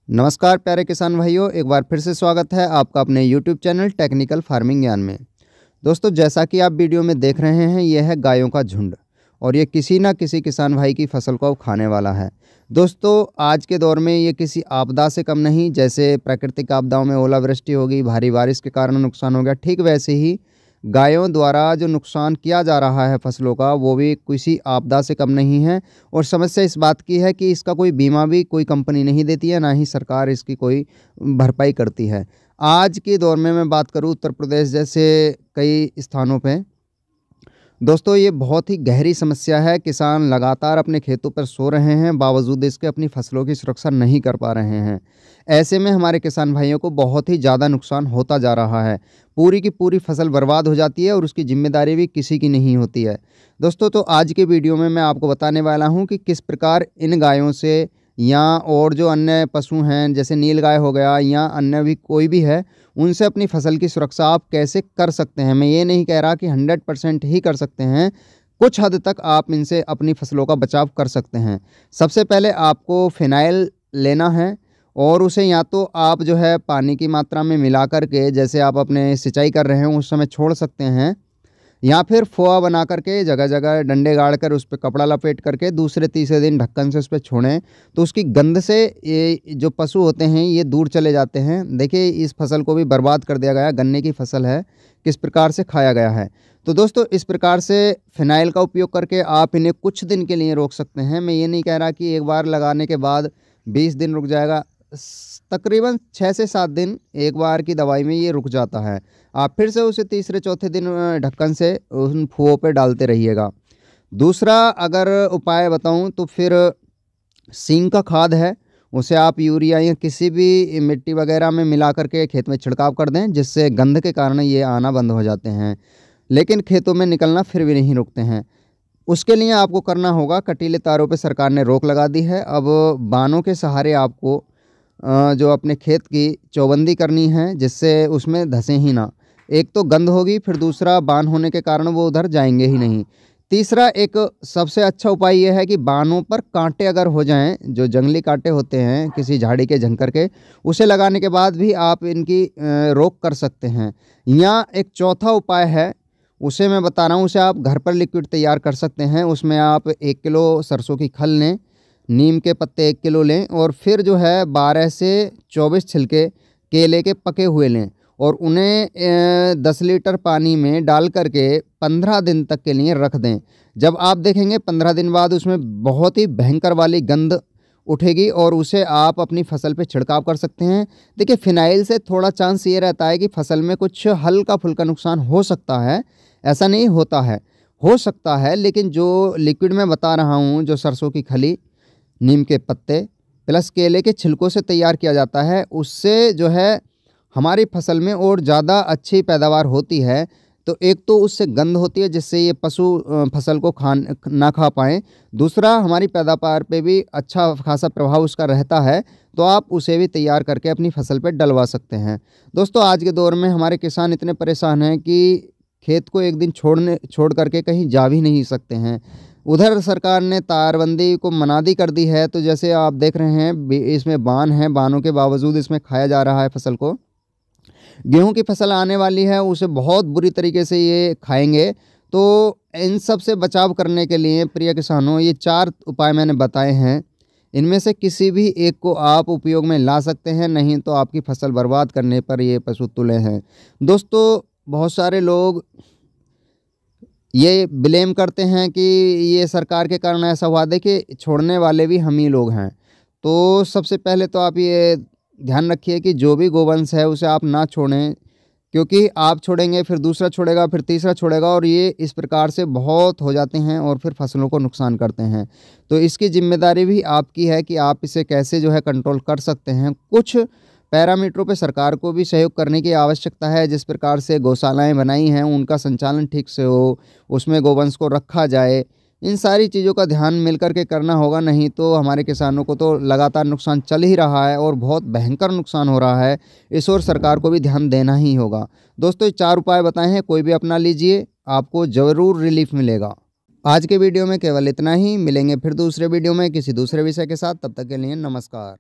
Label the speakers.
Speaker 1: नमस्कार प्यारे किसान भाइयों, एक बार फिर से स्वागत है आपका अपने YouTube चैनल टेक्निकल फार्मिंग ज्ञान में। दोस्तों, जैसा कि आप वीडियो में देख रहे हैं, यह है गायों का झुंड और ये किसी ना किसी किसान भाई की फसल को अब खाने वाला है। दोस्तों, आज के दौर में ये किसी आपदा से कम नहीं। जैसे प्राकृतिक आपदाओं में ओलावृष्टि हो गई, भारी बारिश के कारण नुकसान हो गया, ठीक वैसे ही गायों द्वारा जो नुकसान किया जा रहा है फसलों का, वो भी किसी आपदा से कम नहीं है। और समस्या इस बात की है कि इसका कोई बीमा भी कोई कंपनी नहीं देती है, ना ही सरकार इसकी कोई भरपाई करती है। आज के दौर में मैं बात करूं, उत्तर प्रदेश जैसे कई स्थानों पे दोस्तों ये बहुत ही गहरी समस्या है। किसान लगातार अपने खेतों पर सो रहे हैं, बावजूद इसके अपनी फसलों की सुरक्षा नहीं कर पा रहे हैं। ऐसे में हमारे किसान भाइयों को बहुत ही ज़्यादा नुकसान होता जा रहा है। पूरी की पूरी फसल बर्बाद हो जाती है और उसकी जिम्मेदारी भी किसी की नहीं होती है। दोस्तों, तो आज के वीडियो में मैं आपको बताने वाला हूँ कि किस प्रकार इन गायों से या और जो अन्य पशु हैं, जैसे नील गाय हो गया या अन्य भी कोई भी है, उनसे अपनी फसल की सुरक्षा आप कैसे कर सकते हैं। मैं ये नहीं कह रहा कि 100% ही कर सकते हैं, कुछ हद तक आप इनसे अपनी फसलों का बचाव कर सकते हैं। सबसे पहले आपको फिनाइल लेना है और उसे या तो आप जो है पानी की मात्रा में मिला कर के, जैसे आप अपने सिंचाई कर रहे हैं उस समय छोड़ सकते हैं, या फिर फोआ बना करके जगह जगह डंडे गाड़ कर उस पर कपड़ा लपेट करके दूसरे तीसरे दिन ढक्कन से उस पर छोड़ें, तो उसकी गंध से ये जो पशु होते हैं ये दूर चले जाते हैं। देखिए, इस फसल को भी बर्बाद कर दिया गया, गन्ने की फसल है, किस प्रकार से खाया गया है। तो दोस्तों, इस प्रकार से फिनाइल का उपयोग करके आप इन्हें कुछ दिन के लिए रोक सकते हैं। मैं ये नहीं कह रहा कि एक बार लगाने के बाद 20 दिन रुक जाएगा। तकरीबन 6 से 7 दिन एक बार की दवाई में ये रुक जाता है। आप फिर से उसे तीसरे चौथे दिन ढक्कन से उन फुओं पे डालते रहिएगा। दूसरा अगर उपाय बताऊं तो फिर सींग का खाद है, उसे आप यूरिया या किसी भी मिट्टी वगैरह में मिला करके खेत में छिड़काव कर दें, जिससे गंध के कारण ये आना बंद हो जाते हैं, लेकिन खेतों में निकलना फिर भी नहीं रुकते हैं। उसके लिए आपको करना होगा, कटीले तारों पे सरकार ने रोक लगा दी है। अब बानों के सहारे आपको जो अपने खेत की चौबंदी करनी है, जिससे उसमें धंसे ही ना। एक तो गंध होगी, फिर दूसरा बान होने के कारण वो उधर जाएंगे ही नहीं। तीसरा एक सबसे अच्छा उपाय ये है कि बानों पर कांटे अगर हो जाएं, जो जंगली कांटे होते हैं किसी झाड़ी के झंकर के, उसे लगाने के बाद भी आप इनकी रोक कर सकते हैं। या एक चौथा उपाय है, उसे मैं बता रहा हूँ, उसे आप घर पर लिक्विड तैयार कर सकते हैं। उसमें आप 1 किलो सरसों की खल लें, नीम के पत्ते 1 किलो लें और फिर जो है 12 से 24 छिलके केले के पके हुए लें और उन्हें 10 लीटर पानी में डाल करके 15 दिन तक के लिए रख दें। जब आप देखेंगे 15 दिन बाद उसमें बहुत ही भयंकर वाली गंध उठेगी और उसे आप अपनी फसल पे छिड़काव कर सकते हैं। देखिए, फिनाइल से थोड़ा चांस ये रहता है कि फसल में कुछ हल्का फुल्का नुकसान हो सकता है, ऐसा नहीं होता है, हो सकता है, लेकिन जो लिक्विड मैं बता रहा हूँ, जो सरसों की खली, नीम के पत्ते प्लस केले के छिलकों से तैयार किया जाता है, उससे जो है हमारी फसल में और ज़्यादा अच्छी पैदावार होती है। तो एक तो उससे गंध होती है, जिससे ये पशु फसल को ना खा पाएँ। दूसरा, हमारी पैदावार पे भी अच्छा खासा प्रभाव उसका रहता है, तो आप उसे भी तैयार करके अपनी फसल पे डलवा सकते हैं। दोस्तों, आज के दौर में हमारे किसान इतने परेशान हैं कि खेत को एक दिन छोड़ करके कहीं जा भी नहीं सकते हैं। उधर सरकार ने तारबंदी को मनादी कर दी है, तो जैसे आप देख रहे हैं इसमें बान है, बानों के बावजूद इसमें खाया जा रहा है फसल को। गेहूं की फसल आने वाली है, उसे बहुत बुरी तरीके से ये खाएंगे। तो इन सब से बचाव करने के लिए प्रिय किसानों, ये 4 उपाय मैंने बताए हैं, इनमें से किसी भी एक को आप उपयोग में ला सकते हैं, नहीं तो आपकी फसल बर्बाद करने पर ये पशु तुले हैं। दोस्तों, बहुत सारे लोग ये ब्लेम करते हैं कि ये सरकार के कारण ऐसा हुआ। देखिए, छोड़ने वाले भी हम ही लोग हैं। तो सबसे पहले तो आप ये ध्यान रखिए कि जो भी गोवंश है उसे आप ना छोड़ें, क्योंकि आप छोड़ेंगे फिर दूसरा छोड़ेगा, फिर तीसरा छोड़ेगा और ये इस प्रकार से बहुत हो जाते हैं और फिर फसलों को नुकसान करते हैं। तो इसकी जिम्मेदारी भी आपकी है कि आप इसे कैसे जो है कंट्रोल कर सकते हैं। कुछ पैरामीटरों पे सरकार को भी सहयोग करने की आवश्यकता है। जिस प्रकार से गौशालाएं बनाई हैं, उनका संचालन ठीक से हो, उसमें गोवंश को रखा जाए, इन सारी चीज़ों का ध्यान मिल कर के करना होगा। नहीं तो हमारे किसानों को तो लगातार नुकसान चल ही रहा है और बहुत भयंकर नुकसान हो रहा है। इस ओर सरकार को भी ध्यान देना ही होगा। दोस्तों, ये 4 उपाय बताए हैं, कोई भी अपना लीजिए, आपको ज़रूर रिलीफ मिलेगा। आज के वीडियो में केवल इतना ही। मिलेंगे फिर दूसरे वीडियो में किसी दूसरे विषय के साथ। तब तक के लिए नमस्कार।